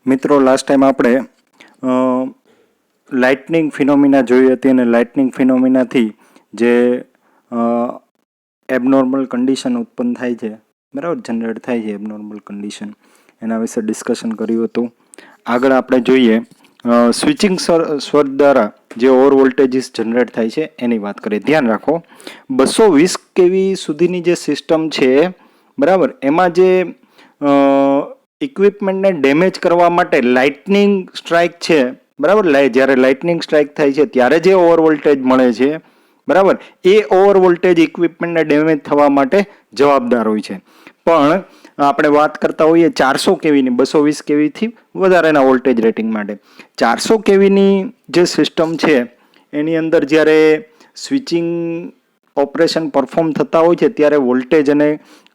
મિત્રો last time આપણે lightning phenomena જોઈ હતી અને લાઇટનિંગ ફિનોમિનાથી જે એબનોર્મલ કન્ડિશન ઉત્પન્ન થાય છે, બરાબર, જનરેટ થાય છે એબનોર્મલ કન્ડિશન, એના વિશે ડિસ્કશન કર્યું હતું. આગળ આપણે જોઈએ સ્વિચિંગ સ્વર દ્વારા જે ઓવર વોલ્ટેજીસ જનરેટ થાય છે એની વાત કરીએ. ધ્યાન રાખો, 220 કેવી સુધીની જે સિસ્ટમ છે, બરાબર, એમાં જે ઇક્વિપમેન્ટને ડેમેજ કરવા માટે લાઇટનિંગ સ્ટ્રાઇક છે, બરાબર, જ્યારે લાઇટનિંગ સ્ટ્રાઇક થાય છે ત્યારે જે ઓવર વોલ્ટેજ મળે છે, બરાબર, એ ઓવર વોલ્ટેજ ઇક્વિપમેન્ટને ડેમેજ થવા માટે જવાબદાર હોય છે. પણ આપણે વાત કરતા હોઈએ 400 કેવીની, 220 કેવીથી વધારેના વોલ્ટેજ રેટિંગ માટે. 400 કેવીની જે સિસ્ટમ છે એની અંદર જ્યારે સ્વિચિંગ ઓપરેશન પરફોર્મ થતા હોય છે ત્યારે વોલ્ટેજ અને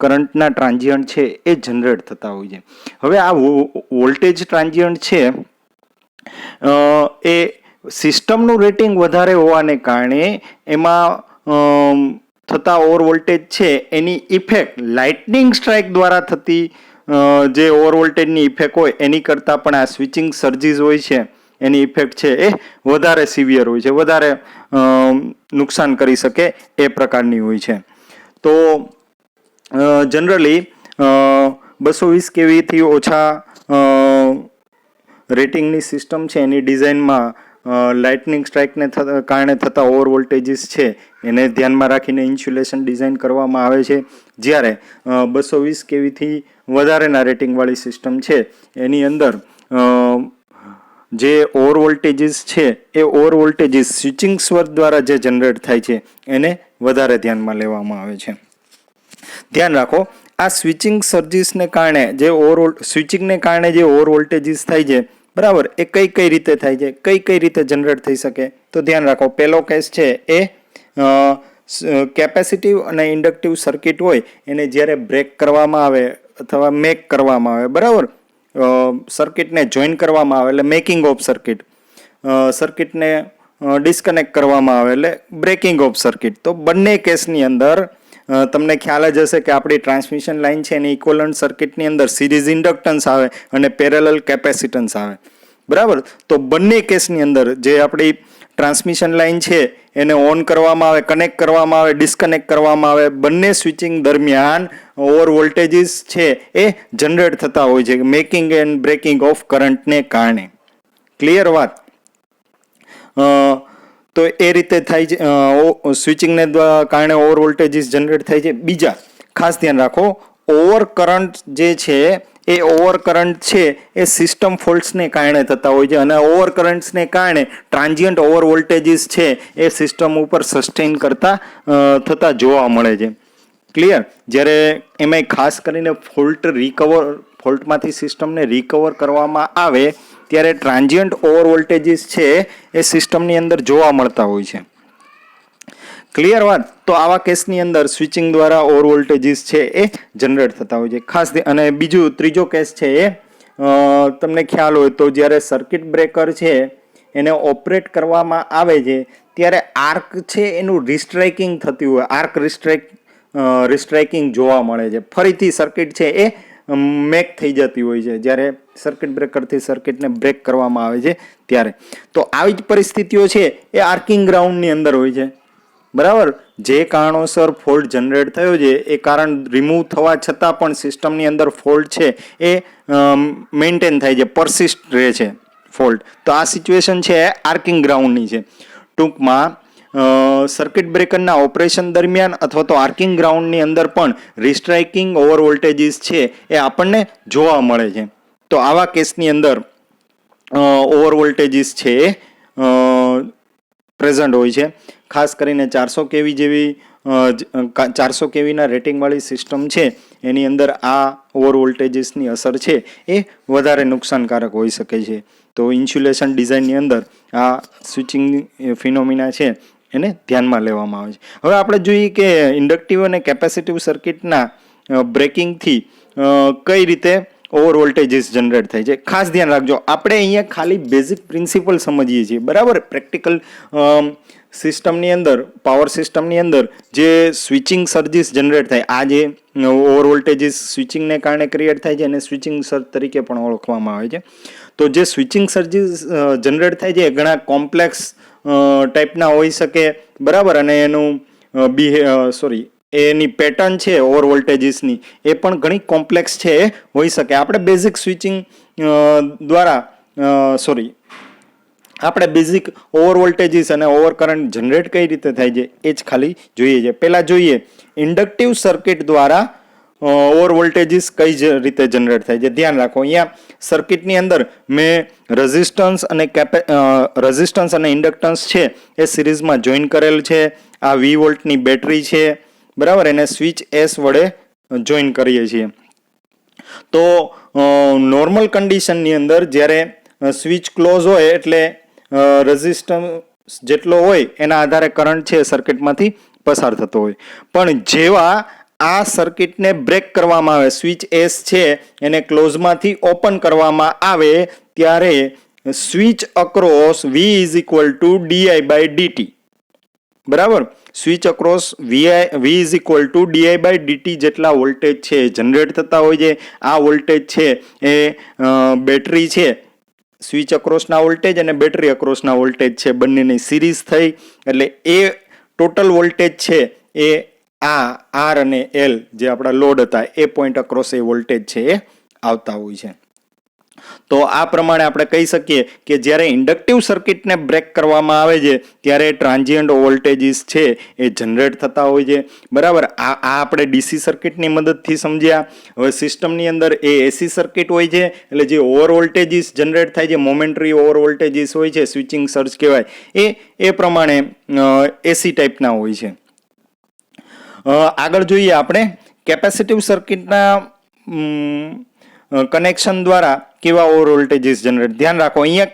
કરંટના ટ્રાન્ઝિયન્ટ છે એ જનરેટ થતા હોય છે. હવે આ વોલ્ટેજ ટ્રાન્ઝિયન્ટ છે એ સિસ્ટમનું રેટિંગ વધારે હોવાને કારણે એમાં થતા ઓવર વોલ્ટેજ છે એની ઇફેક્ટ લાઇટનિંગ સ્ટ્રાઇક દ્વારા થતી જે ઓવર વોલ્ટેજની ઇફેક્ટ હોય એની કરતાં પણ આ સ્વિચિંગ સર્જીસ હોય છે એની ઇફેક્ટ છે એ વધારે સિવિયર હોય છે, વધારે નુકસાન કરી શકે એ પ્રકારની હોય છે. તો જનરલી 220 કેવીથી ઓછા રેટિંગની સિસ્ટમ છે એની ડિઝાઇનમાં લાઇટનિંગ સ્ટ્રાઇકને કારણે થતા ઓવર વોલ્ટેજીસ છે એને ધ્યાનમાં રાખીને ઇન્સ્યુલેશન ડિઝાઇન કરવામાં આવે છે. જ્યારે 220 કેવીથી વધારેના રેટિંગવાળી સિસ્ટમ છે એની અંદર જે ઓવર વોલ્ટેજીસ છે એ ઓવર વોલ્ટેજીસ સ્વિચિંગ સ્વર દ્વારા જે જનરેટ થાય છે એને વધારે ધ્યાનમાં લેવામાં આવે છે. ધ્યાન રાખો, આ સ્વિચિંગ સર્જીસને કારણે જે સ્વિચિંગને કારણે જે ઓવર વોલ્ટેજીસ થાય છે, બરાબર, એ કઈ રીતે થાય છે, કઈ રીતે જનરેટ થઈ શકે? તો ધ્યાન રાખો, પહેલો કેસ છે એ કેપેસિટિવ અને ઇન્ડક્ટિવ સર્કિટ હોય એને જ્યારે બ્રેક કરવામાં આવે અથવા મેક કરવામાં આવે, બરાબર, સર્કિટને જોઈન કરવામાં આવે એટલે મેકિંગ ઓફ સર્કિટ, સર્કિટને ડિસ્કનેક્ટ કરવામાં આવે એટલે બ્રેકિંગ ઓફ સર્કિટ. તો બંને કેસની અંદર તમને ખ્યાલ જ હશે કે આપણી ટ્રાન્સમિશન લાઇન છે એની ઇક્વલન્ટ સર્કિટની અંદર સિરીઝ ઇન્ડક્ટન્સ આવે અને પેરેલલ કેપેસિટન્સ આવે, બરાબર. તો બંને કેસની અંદર જે આપણી ટ્રાન્સમિશન લાઇન છે એને ઓન કરવામાં આવે, કનેક્ટ કરવામાં આવે, ડિસ્કનેક્ટ કરવામાં આવે, બંને સ્વિચિંગ દરમિયાન ઓવર વોલ્ટેજીસ છે એ જનરેટ થતા હોય છે મેકિંગ એન્ડ બ્રેકિંગ ઓફ કરંટને કારણે. ક્લિયર વાત? તો એ રીતે થાય છે, સ્વિચિંગને કારણે ઓવર વોલ્ટેજીસ જનરેટ થાય છે. બીજા ખાસ ધ્યાન રાખો, ઓવર કરંટ જે છે એ ઓવર કરંટ છે એ સિસ્ટમ ફોલ્ટ્સને કારણે થતા હોય છે અને ઓવર કરંટ્સને કારણે ટ્રાન્ઝિયન્ટ ઓવર વોલ્ટેજીસ છે એ સિસ્ટમ ઉપર સસ્ટેન કરતા થતા જોવા મળે છે. ક્લિયર? જ્યારે એમાંય ખાસ કરીને ફોલ્ટમાંથી સિસ્ટમને રિકવર કરવામાં આવે ત્યારે ટ્રાન્ઝિયન્ટ ઓવર વોલ્ટેજીસ છે એ સિસ્ટમની અંદર જોવા મળતા હોય છે. ક્લિયર વાત? તો આવા કેસની અંદર સ્વિચિંગ દ્વારા ઓવર વોલ્ટેજીસ છે એ જનરેટ થતા હોય છે. ખાસ અને ત્રીજો કેસ છે એ તમને ખ્યાલ હોય તો જ્યારે સર્કિટ બ્રેકર છે એને ઓપરેટ કરવામાં આવે છે ત્યારે આર્ક છે એનું રિસ્ટ્રાઇકિંગ થતી હોય, આર્ક રિસ્ટ્રાઇકિંગ જોવા મળે છે. ફરીથી સર્કિટ છે એ મેક થઈ જતી હોય છે જ્યારે સર્કિટ બ્રેકરથી સર્કિટને બ્રેક કરવામાં આવે છે ત્યારે. તો આવી જ પરિસ્થિતિઓ છે એ આર્કિંગ ગ્રાઉન્ડની અંદર હોય છે, બરાબર. જે કારણોસર ફોલ્ટ જનરેટ થયો છે એ કારણ રિમૂવ થવા છતાં પણ સિસ્ટમની અંદર ફોલ્ટ છે એ મેન્ટેન થાય છે, પરસિસ્ટ રહે છે ફોલ્ટ. તો આ સિચ્યુએશન છે એ આર્કિંગ ગ્રાઉન્ડની છે. ટૂંકમાં સર્કિટ બ્રેકરના ઓપરેશન દરમિયાન અથવા તો આર્કિંગ ગ્રાઉન્ડની અંદર પણ રિસ્ટ્રાઇકિંગ ઓવર વોલ્ટેજીસ છે એ આપણને જોવા મળે છે. તો આવા કેસની અંદર ઓવર વોલ્ટેજીસ છે એ પ્રેઝન્ટ હોય છે. ખાસ કરીને 400 કેવી જેવી 400 કેવીના રેટિંગવાળી સિસ્ટમ છે એની અંદર આ ઓવર વોલ્ટેજીસની અસર છે એ વધારે નુકસાનકારક હોઈ શકે છે. તો ઇન્સ્યુલેશન ડિઝાઇનની અંદર આ સ્વિચિંગ ફિનોમિના છે એને ધ્યાનમાં લેવામાં આવે છે. હવે આપણે જોઈએ કે ઇન્ડક્ટિવ અને કેપેસિટિવ સર્કિટના બ્રેકિંગથી કઈ રીતે ઓવર વોલ્ટેજીસ જનરેટ થાય છે. ખાસ ધ્યાન રાખજો, આપણે અહીંયા ખાલી બેઝિક પ્રિન્સિપલ સમજીએ છીએ, બરાબર. પ્રેક્ટિકલ સિસ્ટમની અંદર પાવર સિસ્ટમની અંદર જે સ્વિચિંગ સર્જિસ જનરેટ થાય, આ જે ઓવર વોલ્ટેજીસ સ્વિચિંગને કારણે ક્રિએટ થાય છે અને સ્વિચિંગ સર્જ તરીકે પણ ઓળખવામાં આવે છે. તો જે સ્વિચિંગ સર્જિસ જનરેટ થાય છે એ ઘણા કોમ્પ્લેક્સ ટાઈપના હોઈ શકે, બરાબર, અને એનું એની પેટર્ન છે ઓવર વોલ્ટેજીસની એ પણ ઘણી કોમ્પ્લેક્સ છે હોઈ શકે. આપણે બેઝિક સ્વિચિંગ દ્વારા આપણે બેઝિક ઓવર વોલ્ટેજીસ અને ઓવર કરંટ જનરેટ કઈ રીતે થાય છે એ જ ખાલી જોઈએ છે. પહેલાં જોઈએ ઇન્ડક્ટિવ સર્કિટ દ્વારા ઓવર વોલ્ટેજીસ કઈ રીતે જનરેટ થાય છે. ધ્યાન રાખો, અહીંયા સર્કિટની અંદર મેં રેઝિસ્ટન્સ અને ઇન્ડક્ટન્સ છે એ સિરીઝમાં જોઈન કરેલ છે. આ 20 વોલ્ટની બેટરી છે, બરાબર, એને સ્વિચ એસ વડે જોઈન કરીએ છીએ. તો નોર્મલ કન્ડિશનની અંદર જ્યારે સ્વિચ ક્લોઝ હોય એટલે રેઝિસ્ટન્સ જેટલો હોય એના આધારે કરંટ છે સર્કિટમાંથી પસાર થતો હોય. પણ જેવા આ સર્કિટને બ્રેક કરવામાં આવે, સ્વિચ એસ છે એને ક્લોઝમાંથી ઓપન કરવામાં આવે, ત્યારે switch across V is equal to di/dt, બરાબર, switch across V is equal to di/dt જેટલા વોલ્ટેજ છે જનરેટ થતા હોય છે. આ વોલ્ટેજ છે એ બેટરી છે, સ્વિચ અક્રોસના વોલ્ટેજ અને બેટરી અક્રોસના વોલ્ટેજ છે બંનેની સિરીઝ થઈ, એટલે એ ટોટલ વોલ્ટેજ છે એ આ આર અને એલ જે આપણા લોડ હતા એ પોઈન્ટ અક્રોસ એ વોલ્ટેજ છે એ આવતા હોય છે. તો આ પ્રમાણે આપણે કહી શકીએ કે જ્યારે ઇન્ડક્ટિવ સર્કિટને બ્રેક કરવામાં આવે છે ત્યારે ટ્રાન્ઝિયન્ટ વોલ્ટેજીસ છે એ જનરેટ થતા હોય છે, બરાબર. આ આપણે ડીસી સર્કિટની મદદથી સમજ્યા. હવે સિસ્ટમની અંદર એ એસી સર્કિટ હોય છે, એટલે જે ઓવર વોલ્ટેજીસ જનરેટ થાય છે, મોમેન્ટરી ઓવર વોલ્ટેજીસ હોય છે, સ્વિચિંગ સર્જ કહેવાય, એ પ્રમાણે એસી ટાઈપના હોય છે. આગળ જોઈએ આપણે કેપેસિટિવ સર્કિટના કનેક્શન દ્વારા કેવા ઓવર વોલ્ટેજીસ જનરેટ. ધ્યાન રાખો, અહીંયા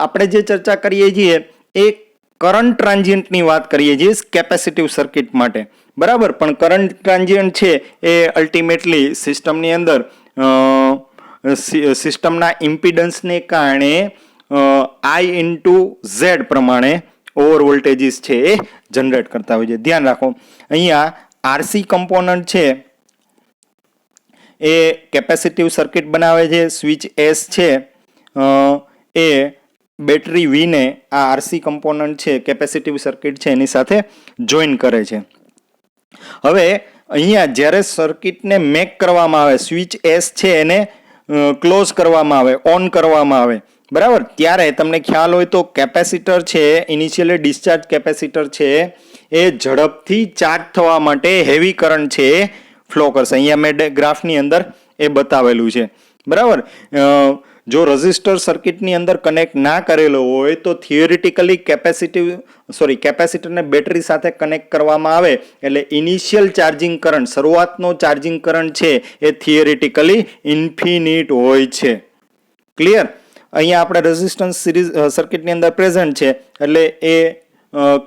આપણે જે ચર્ચા કરીએ છીએ એ કરંટ ટ્રાન્ઝિયન્ટની વાત કરીએ છીએ કેપેસિટિવ સર્કિટ માટે, બરાબર. પણ કરંટ ટ્રાન્ઝિયન્ટ છે એ અલ્ટિમેટલી સિસ્ટમની અંદર સિસ્ટમના ઇમ્પિડન્સને કારણે I/Z પ્રમાણે ઓવર વોલ્ટેજીસ છે એ જનરેટ કરતા હોય છે. ધ્યાન રાખો, અહીંયા આરસી કમ્પોનન્ટ છે એ કેપેસિટિવ સર્કિટ બનાવે છે. સ્વિચ એસ છે એ બેટરી V ને આ આરસી કમ્પોનન્ટ છે કેપેસિટિવ સર્કિટ છે એની સાથે જોઈન કરે છે. હવે અહીંયા જ્યારે સર્કિટને મેક કરવામાં આવે, સ્વિચ એસ છે એને ક્લોઝ કરવામાં આવે, ઓન કરવામાં આવે, બરાબર, ત્યારે તમને ખ્યાલ હોય તો કેપેસિટર છે, ઇનિશિયલી ડિસ્ચાર્જ કેપેસિટર છે એ ઝડપથી ચાર્જ થવા માટે હેવી કરંટ છે ફ્લો કરશે. અહીંયા મેં ગ્રાફની અંદર એ બતાવેલું છે, બરાબર. જો રેઝિસ્ટર સર્કિટની અંદર કનેક્ટ ના કરેલો હોય તો થિયોરિટિકલી કેપેસિટરને બેટરી સાથે કનેક્ટ કરવામાં આવે એટલે ઇનિશિયલ ચાર્જિંગ કરંટ, શરૂઆતનો ચાર્જિંગ કરંટ છે એ થિયોરિટિકલી ઇન્ફિનિટ હોય છે. ક્લિયર? અહીંયા આપણે રેઝિસ્ટન્સ સિરીઝ સર્કિટની અંદર પ્રેઝન્ટ છે એટલે એ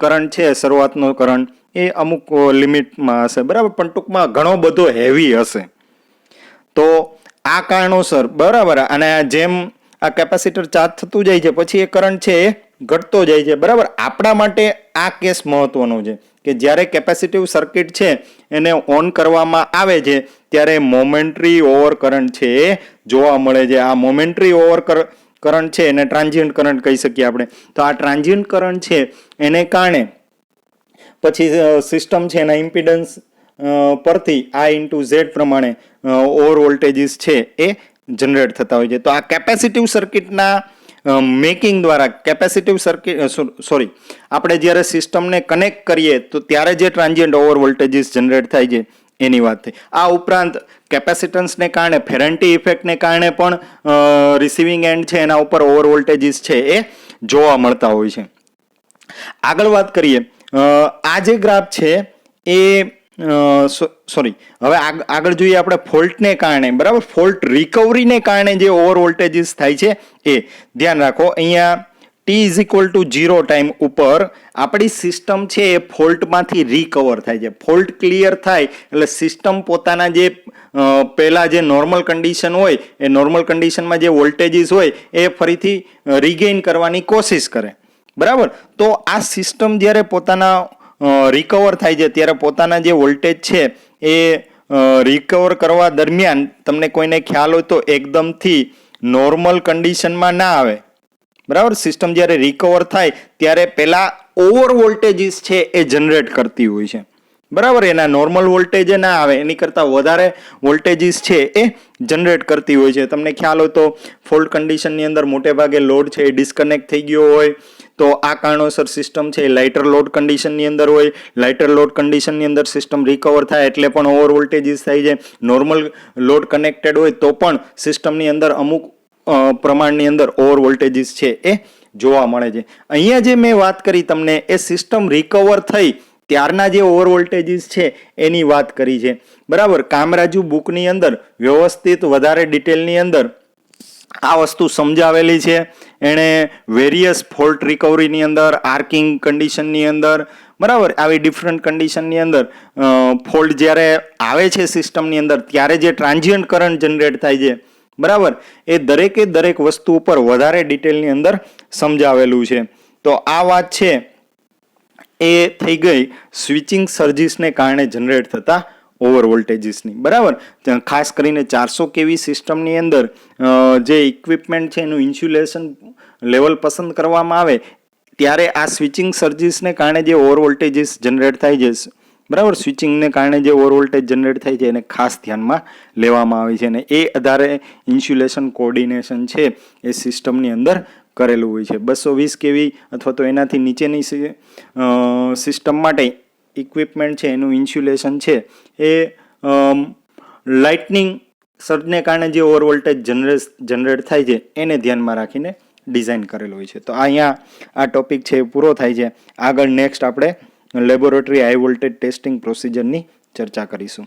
કરંટ છે, શરૂઆતનો કરંટ એ અમુક લિમિટમાં હશે, બરાબર, પણ ટૂંકમાં ઘણો બધો હેવી હશે. તો આ કારણોસર, બરાબર, અને જેમ આ કેપેસિટર ચાર્જ થતું જાય છે પછી એ કરંટ છે એ ઘટતો જાય છે, બરાબર. આપણા માટે આ કેસ મહત્વનો છે કે જ્યારે કેપેસિટિવ સર્કિટ છે એને ઓન કરવામાં આવે છે ત્યારે મોમેન્ટરી ઓવર કરંટ છે એ જોવા મળે છે. આ મોમેન્ટરી ઓવર કરંટ છે એને ટ્રાન્ઝિયન્ટ કરંટ કહી શકીએ આપણે. તો આ ટ્રાન્ઝિયન્ટ કરંટ છે એને કારણે પછી સિસ્ટમ છે એના ઇમ્પિડન્સ પરથી I/Z પ્રમાણે ઓવર વોલ્ટેજીસ છે એ જનરેટ થતા હોય છે. તો આ કેપેસિટિવ સર્કિટના મેકિંગ દ્વારા આપણે જ્યારે સિસ્ટમને કનેક્ટ કરીએ તો ત્યારે જે ટ્રાન્ઝિયન્ટ ઓવર વોલ્ટેજીસ જનરેટ થાય છે એની વાત થઈ. આ ઉપરાંત કેપેસિટન્સને કારણે, ફેરન્ટી ઇફેક્ટને કારણે પણ રિસીવિંગ એન્ડ છે એના ઉપર ઓવર વોલ્ટેજીસ છે એ જોવા મળતા હોય છે. આગળ વાત કરીએ, આ જે ગ્રાફ છે એ હવે આગળ જોઈએ આપણે ફોલ્ટને કારણે, બરાબર, ફોલ્ટ રિકવરીને કારણે જે ઓવર વોલ્ટેજીસ થાય છે એ ધ્યાન રાખો. અહીંયા t=0 ટાઈમ ઉપર આપણી સિસ્ટમ છે એ ફોલ્ટમાંથી રિકવર થાય છે. ફોલ્ટ ક્લિયર થાય એટલે સિસ્ટમ પોતાના જે પહેલા જે નોર્મલ કન્ડિશન હોય એ નોર્મલ કન્ડિશનમાં જે વોલ્ટેજીસ હોય એ ફરીથી રિગેઇન કરવાની કોશિશ કરે, બરાબર. તો આ સિસ્ટમ જ્યારે પોતાના રિકવર થાય છે ત્યારે પોતાના જે વોલ્ટેજ છે એ રિકવર કરવા દરમિયાન તમને કોઈને ખ્યાલ હોય તો એકદમથી નોર્મલ કન્ડિશનમાં ના આવે. બરાબર. સિસ્ટમ જ્યારે રિકવર થાય ત્યારે પહેલા ઓવર વોલ્ટેજીસ છે એ જનરેટ કરતી હોય છે. બરાબર. એના નોર્મલ વોલ્ટેજ ના આવે, એની કરતાં વધારે વોલ્ટેજીસ છે એ જનરેટ કરતી હોય છે. તમને ખ્યાલ હોય તો ફોલ્ટ કન્ડિશનની અંદર મોટે ભાગે લોડ છે એ ડિસ્કનેક્ટ થઈ ગયો હોય તો આ કારણોસર સિસ્ટમ છે એ લાઇટર લોડ કન્ડિશનની અંદર હોય. લાઇટર લોડ કન્ડિશનની અંદર સિસ્ટમ રિકવર થાય એટલે પણ ઓવર વોલ્ટેજીસ થાય છે. નોર્મલ લોડ કનેક્ટેડ હોય તો પણ સિસ્ટમની અંદર અમુક પ્રમાણની અંદર ઓવર વોલ્ટેજીસ છે એ જોવા મળે છે. અહીંયા જે મેં વાત કરી તમને એ સિસ્ટમ રિકવર થઈ ત્યારના જે ઓવર વોલ્ટેજીસ છે એની વાત કરી છે. બરાબર. કામરાજુ બુકની અંદર વ્યવસ્થિત વધારે ડિટેલની અંદર આ વસ્તુ સમજાવેલી છે. એણે વેરિયસ ફોલ્ટ રિકવરીની અંદર, આર્કિંગ કન્ડિશનની અંદર, બરાબર, આવી ડિફરન્ટ કન્ડિશનની અંદર ફોલ્ટ જ્યારે આવે છે સિસ્ટમની અંદર ત્યારે જે ટ્રાન્ઝિયન્ટ કરંટ જનરેટ થાય છે, બરાબર, એ દરેકે દરેક વસ્તુ ઉપર વધારે ડિટેલની અંદર સમજાવેલું છે. તો આ વાત છે એ થઈ ગઈ સ્વિચિંગ સર્જિસને કારણે જનરેટ થતા ઓવર વોલ્ટેજીસની. બરાબર. ખાસ કરીને 400 કેવી સિસ્ટમની અંદર જે ઇક્વિપમેન્ટ છે એનું ઇન્સ્યુલેશન લેવલ પસંદ કરવામાં આવે ત્યારે આ સ્વિચિંગ સર્જિસને કારણે જે ઓવર વોલ્ટેજીસ જનરેટ થાય છે, બરાબર, સ્વિચિંગને કારણે જે ઓવર વોલ્ટેજ જનરેટ થાય છે એને ખાસ ધ્યાનમાં લેવામાં આવે છે અને એ આધારે ઇન્સ્યુલેશન કોર્ડિનેશન છે એ સિસ્ટમની અંદર કરેલું હોય છે. 220 કેવી અથવા તો એનાથી નીચેની સિસ્ટમ માટે ઇક્વિપમેન્ટ છે એનું ઇન્સ્યુલેશન છે એ લાઇટનિંગ સર્જને કારણે જે ઓવર વોલ્ટેજ જનરેટ થાય છે એને ધ્યાનમાં રાખીને ડિઝાઇન કરેલું હોય છે. તો અહીંયા આ ટોપિક છે એ પૂરો થાય છે. આગળ નેક્સ્ટ આપણે લેબોરેટરી હાઈ વોલ્ટેજ ટેસ્ટિંગ પ્રોસિજરની ચર્ચા કરીશું.